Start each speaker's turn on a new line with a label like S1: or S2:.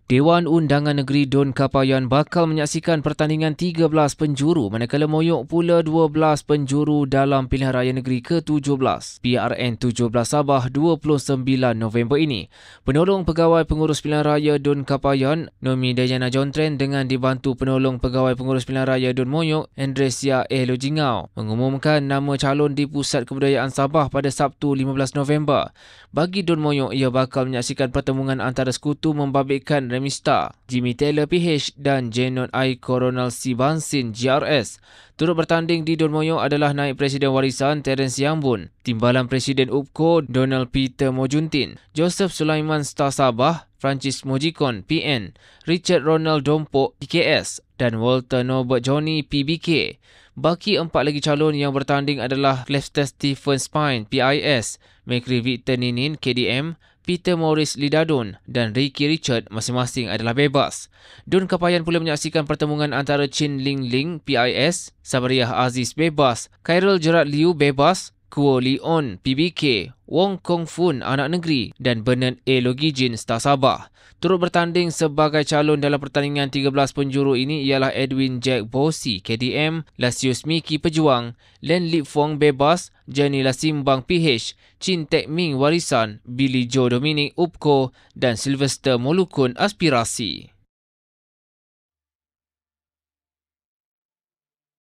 S1: Dewan Undangan Negeri Dun Kapayan bakal menyaksikan pertandingan 13 penjuru manakala Moyok pula 12 penjuru dalam pilihan raya negeri ke-17 PRN 17 Sabah 29 November ini. Penolong Pegawai Pengurus Pilihan Raya Dun Kapayan, Nomi Dayana Jontren dengan dibantu Penolong Pegawai Pengurus Pilihan Raya Dun Moyok, Andresia Lojingau, mengumumkan nama calon di Pusat Kebudayaan Sabah pada Sabtu 15 November. Bagi Dun Moyok, ia bakal menyaksikan pertemuan antara sekutu membabitkan Remista, Jimmy Taylor PH dan Jenon I Coronel C. Bansin GRS. Turut bertanding di Dun Moyok adalah Naib Presiden Warisan Terence Yambun, Timbalan Presiden UPCO Donald Peter Mojuntin, Joseph Sulaiman Star Sabah, Francis Mojikon PN, Richard Ronald Dompok PKS dan Walter Norbert Johnny PBK. Baki 4 lagi calon yang bertanding adalah Lester Stephen Spine PIS, Mekri Victor Ninin KDM, Peter Morris Lidadun dan Ricky Richard masing-masing adalah bebas. Dun Kapayan pula menyaksikan pertemuan antara Chin Ling Ling PIS, Sabariah Aziz bebas, Khairul Gerard Liu bebas, Kuo Leon PBK, Wong Kong Fun Anak Negeri dan Bernard A. Logijin Star Sabah. Turut bertanding sebagai calon dalam pertandingan 13 penjuru ini ialah Edwin Jack Bosi KDM, Lasius Miki Pejuang, Len Lip Fong bebas, Jenny Lasimbang PH, Chin Tek Ming Warisan, Billy Joe Dominic UPCO dan Sylvester Molukun Aspirasi.